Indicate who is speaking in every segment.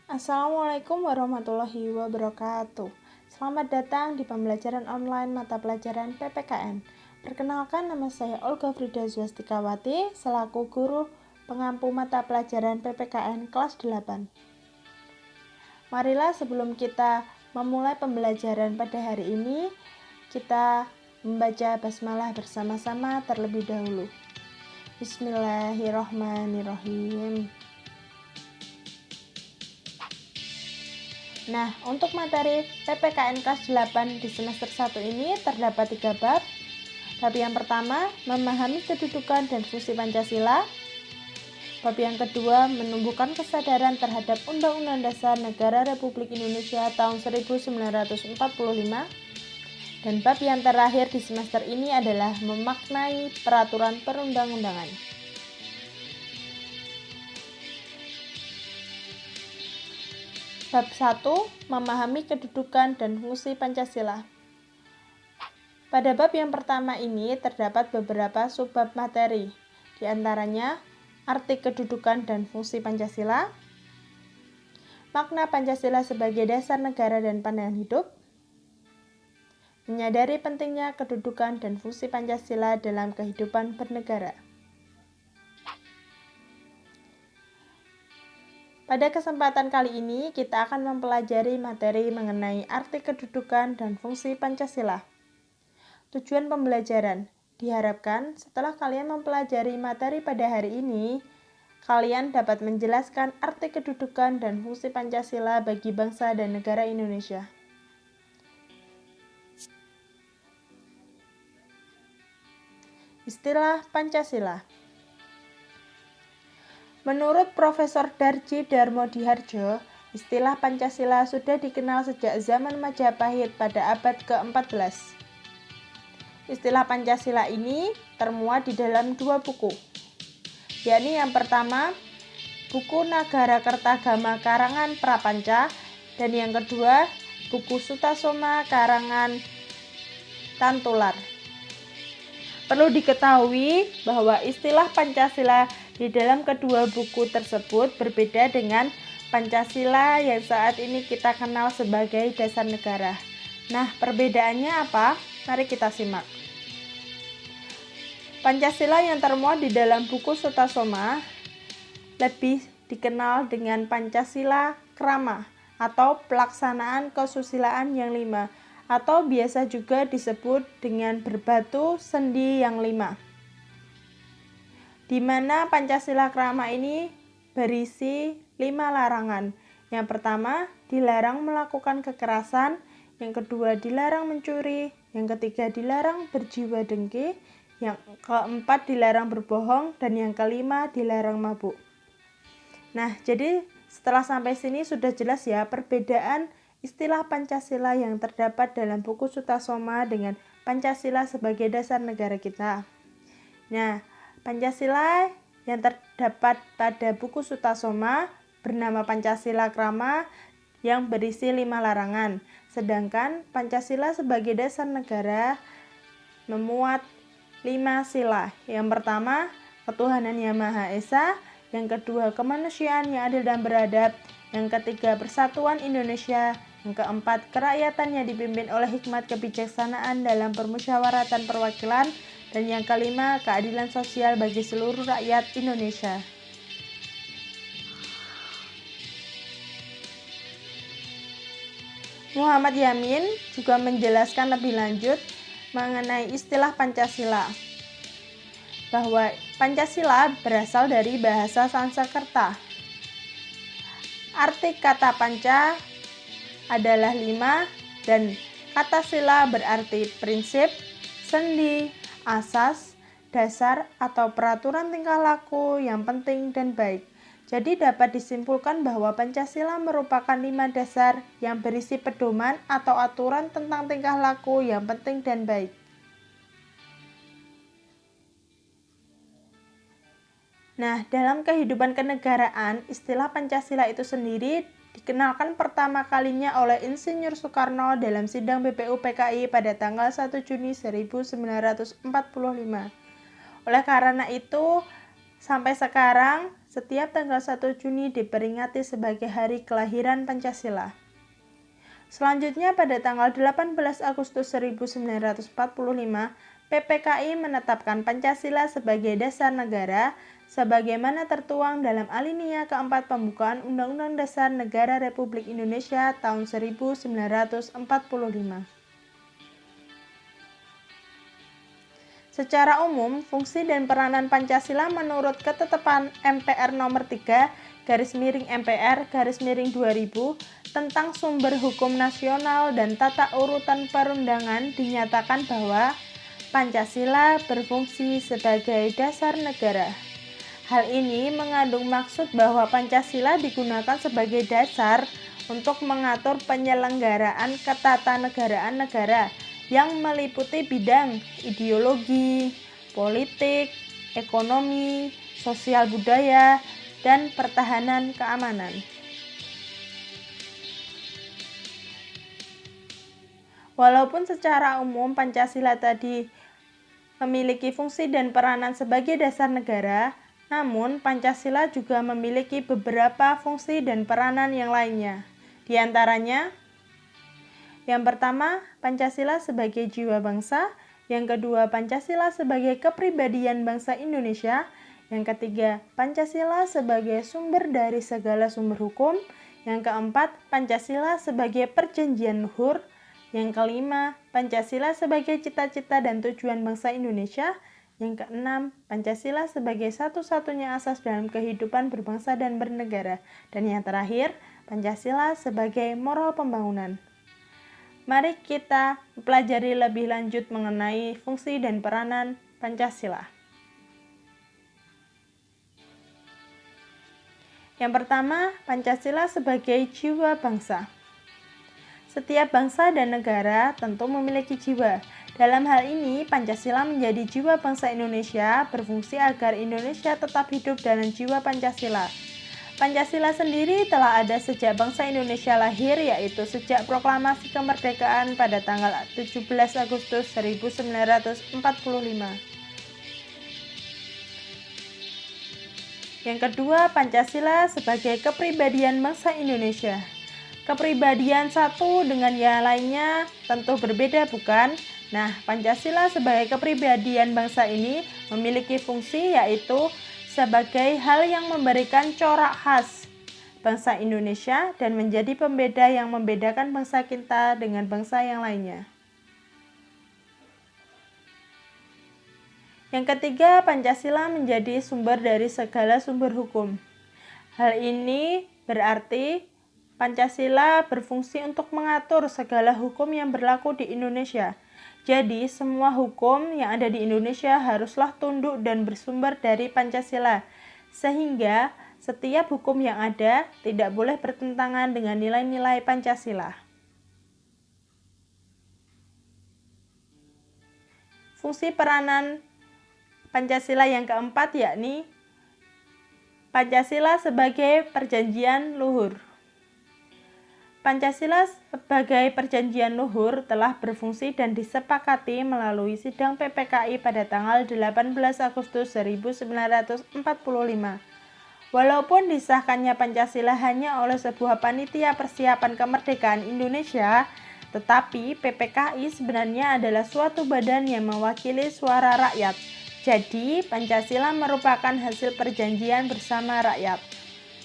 Speaker 1: Assalamualaikum warahmatullahi wabarakatuh. Selamat datang di pembelajaran online mata pelajaran PPKN. Perkenalkan, nama saya Olga Frida Zwastikawati selaku guru pengampu mata pelajaran PPKN kelas 8. Marilah sebelum kita memulai pembelajaran pada hari ini, kita membaca basmalah bersama-sama terlebih dahulu. Bismillahirrahmanirrahim. Nah, untuk materi PPKN kelas 8 di semester 1 ini terdapat 3 bab. Bab yang pertama, memahami kedudukan dan fungsi Pancasila. Bab yang kedua, menumbuhkan kesadaran terhadap Undang-Undang Dasar Negara Republik Indonesia tahun 1945. Dan bab yang terakhir di semester ini adalah memaknai peraturan perundang-undangan. Bab 1, memahami kedudukan dan fungsi Pancasila. Pada bab yang pertama ini terdapat beberapa subbab materi, di antaranya arti kedudukan dan fungsi Pancasila, makna Pancasila sebagai dasar negara dan pandangan hidup, menyadari pentingnya kedudukan dan fungsi Pancasila dalam kehidupan bernegara. Pada kesempatan kali ini, kita akan mempelajari materi mengenai arti kedudukan dan fungsi Pancasila. Tujuan pembelajaran, diharapkan setelah kalian mempelajari materi pada hari ini, kalian dapat menjelaskan arti kedudukan dan fungsi Pancasila bagi bangsa dan negara Indonesia. Istilah Pancasila. Menurut Profesor Darji Darmodihardjo, istilah Pancasila sudah dikenal sejak zaman Majapahit pada abad ke-14. Istilah Pancasila ini termuat di dalam 2 buku, yakni yang pertama, buku Nagarakertagama karangan Prapanca, dan yang kedua, buku Sutasoma karangan Tantular. Perlu diketahui bahwa istilah Pancasila di dalam kedua buku tersebut berbeda dengan Pancasila yang saat ini kita kenal sebagai dasar negara. Nah, perbedaannya apa? Mari kita simak. Pancasila yang termuat di dalam buku Sutasoma lebih dikenal dengan Pancasila Krama atau pelaksanaan kesusilaan yang 5, atau biasa juga disebut dengan berbatu sendi yang 5. Di mana Pancasila Krama ini berisi 5 larangan. Yang pertama, dilarang melakukan kekerasan, yang kedua dilarang mencuri, yang ketiga dilarang berjiwa dengki, yang keempat dilarang berbohong, dan yang kelima dilarang mabuk. Nah, jadi setelah sampai sini sudah jelas ya perbedaan istilah Pancasila yang terdapat dalam buku Sutasoma dengan Pancasila sebagai dasar negara kita. Nah, Pancasila yang terdapat pada buku Sutasoma bernama Pancasila Krama yang berisi 5 larangan. Sedangkan Pancasila sebagai dasar negara memuat 5 sila. Yang pertama, ketuhanan yang Maha Esa. Yang kedua, kemanusiaan yang adil dan beradab. Yang ketiga, persatuan Indonesia. Yang keempat, kerakyatan yang dipimpin oleh hikmat kebijaksanaan dalam permusyawaratan perwakilan. Dan yang kelima, keadilan sosial bagi seluruh rakyat Indonesia. Muhammad Yamin juga menjelaskan lebih lanjut mengenai istilah Pancasila, bahwa Pancasila berasal dari bahasa Sanskerta. Arti kata panca adalah 5 dan kata sila berarti prinsip, sendi, asas, dasar, atau peraturan tingkah laku yang penting dan baik. Jadi dapat disimpulkan bahwa Pancasila merupakan 5 dasar yang berisi pedoman atau aturan tentang tingkah laku yang penting dan baik. Nah, dalam kehidupan kenegaraan, istilah Pancasila itu sendiri dikenalkan pertama kalinya oleh Insinyur Soekarno dalam sidang BPUPKI pada tanggal 1 Juni 1945. Oleh karena itu, Sampai sekarang, setiap tanggal 1 Juni diperingati sebagai hari kelahiran Pancasila. Selanjutnya pada tanggal 18 Agustus 1945, PPKI menetapkan Pancasila sebagai dasar negara sebagaimana tertuang dalam alinea keempat pembukaan Undang-Undang Dasar Negara Republik Indonesia tahun 1945. Secara umum, fungsi dan peranan Pancasila menurut Ketetapan MPR Nomor 3/MPR/2000 tentang sumber hukum nasional dan tata urutan perundangan dinyatakan bahwa Pancasila berfungsi sebagai dasar negara. Hal ini mengandung maksud bahwa Pancasila digunakan sebagai dasar untuk mengatur penyelenggaraan ketatanegaraan negara yang meliputi bidang ideologi, politik, ekonomi, sosial budaya, dan pertahanan keamanan. Walaupun secara umum Pancasila tadi memiliki fungsi dan peranan sebagai dasar negara, namun Pancasila juga memiliki beberapa fungsi dan peranan yang lainnya. Di antaranya, yang pertama, Pancasila sebagai jiwa bangsa. Yang kedua, Pancasila sebagai kepribadian bangsa Indonesia. Yang ketiga, Pancasila sebagai sumber dari segala sumber hukum. Yang keempat, Pancasila sebagai perjanjian luhur. Yang kelima, Pancasila sebagai cita-cita dan tujuan bangsa Indonesia. Yang keenam, Pancasila sebagai satu-satunya asas dalam kehidupan berbangsa dan bernegara. Dan yang terakhir, Pancasila sebagai moral pembangunan. Mari kita pelajari lebih lanjut mengenai fungsi dan peranan Pancasila. Yang pertama, Pancasila sebagai jiwa bangsa. Setiap bangsa dan negara tentu memiliki jiwa. Dalam hal ini, Pancasila menjadi jiwa bangsa Indonesia, berfungsi agar Indonesia tetap hidup dalam jiwa Pancasila. Pancasila sendiri telah ada sejak bangsa Indonesia lahir, yaitu sejak proklamasi kemerdekaan pada tanggal 17 Agustus 1945. Yang kedua, Pancasila sebagai kepribadian bangsa Indonesia. Kepribadian satu dengan yang lainnya tentu berbeda, bukan? Nah, Pancasila sebagai kepribadian bangsa ini memiliki fungsi yaitu sebagai hal yang memberikan corak khas bangsa Indonesia dan menjadi pembeda yang membedakan bangsa kita dengan bangsa yang lainnya. Yang ketiga, Pancasila menjadi sumber dari segala sumber hukum. Hal ini berarti Pancasila berfungsi untuk mengatur segala hukum yang berlaku di Indonesia. Jadi, semua hukum yang ada di Indonesia haruslah tunduk dan bersumber dari Pancasila, sehingga setiap hukum yang ada tidak boleh bertentangan dengan nilai-nilai Pancasila. Fungsi peranan Pancasila yang keempat yakni Pancasila sebagai perjanjian luhur. Pancasila sebagai perjanjian luhur telah berfungsi dan disepakati melalui sidang PPKI pada tanggal 18 Agustus 1945. Walaupun disahkannya Pancasila hanya oleh sebuah panitia persiapan kemerdekaan Indonesia, tetapi PPKI sebenarnya adalah suatu badan yang mewakili suara rakyat. Jadi, Pancasila merupakan hasil perjanjian bersama rakyat.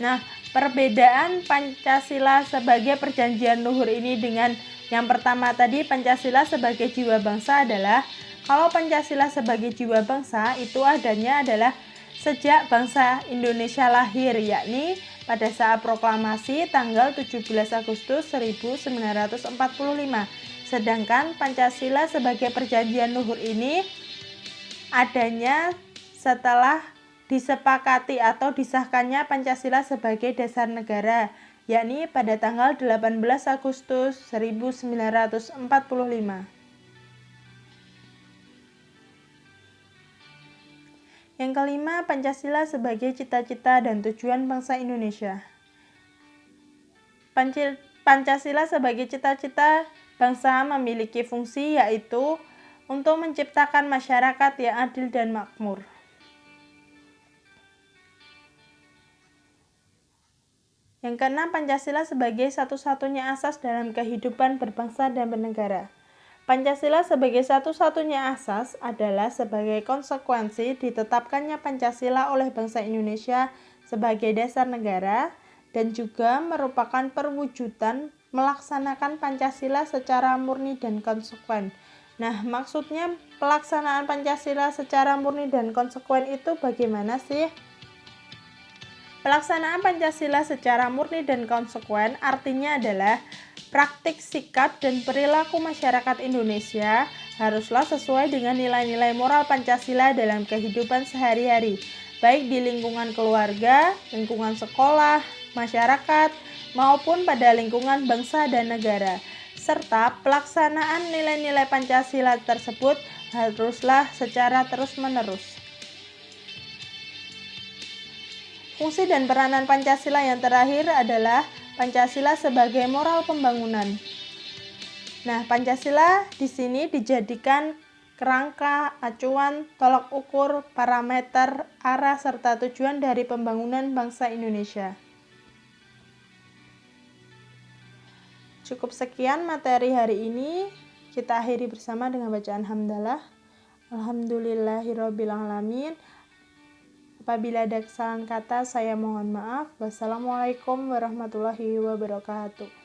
Speaker 1: Nah, perbedaan Pancasila sebagai perjanjian luhur ini dengan yang pertama tadi, Pancasila sebagai jiwa bangsa adalah, kalau Pancasila sebagai jiwa bangsa itu adanya adalah sejak bangsa Indonesia lahir, yakni pada saat proklamasi tanggal 17 Agustus 1945. Sedangkan Pancasila sebagai perjanjian luhur ini adanya setelah disepakati atau disahkannya Pancasila sebagai dasar negara, yakni pada tanggal 18 Agustus 1945. Yang kelima, Pancasila sebagai cita-cita dan tujuan bangsa Indonesia. Pancasila sebagai cita-cita bangsa memiliki fungsi yaitu untuk menciptakan masyarakat yang adil dan makmur. Yang keenam, Pancasila sebagai satu-satunya asas dalam kehidupan berbangsa dan bernegara. Pancasila sebagai satu-satunya asas adalah sebagai konsekuensi ditetapkannya Pancasila oleh bangsa Indonesia sebagai dasar negara dan juga merupakan perwujudan melaksanakan Pancasila secara murni dan konsekuen. Nah, maksudnya pelaksanaan Pancasila secara murni dan konsekuen itu bagaimana sih? Pelaksanaan Pancasila secara murni dan konsekuen artinya adalah praktik sikap dan perilaku masyarakat Indonesia haruslah sesuai dengan nilai-nilai moral Pancasila dalam kehidupan sehari-hari, baik di lingkungan keluarga, lingkungan sekolah, masyarakat, maupun pada lingkungan bangsa dan negara. Serta pelaksanaan nilai-nilai Pancasila tersebut haruslah secara terus-menerus. Fungsi dan peranan Pancasila yang terakhir adalah Pancasila sebagai moral pembangunan. Nah, Pancasila di sini dijadikan kerangka, acuan, tolak ukur, parameter, arah, serta tujuan dari pembangunan bangsa Indonesia. Cukup sekian materi hari ini. Kita akhiri bersama dengan bacaan hamdalah. Alhamdulillahirrabbilalamin. Apabila ada kesalahan kata, saya mohon maaf. Wassalamualaikum warahmatullahi wabarakatuh.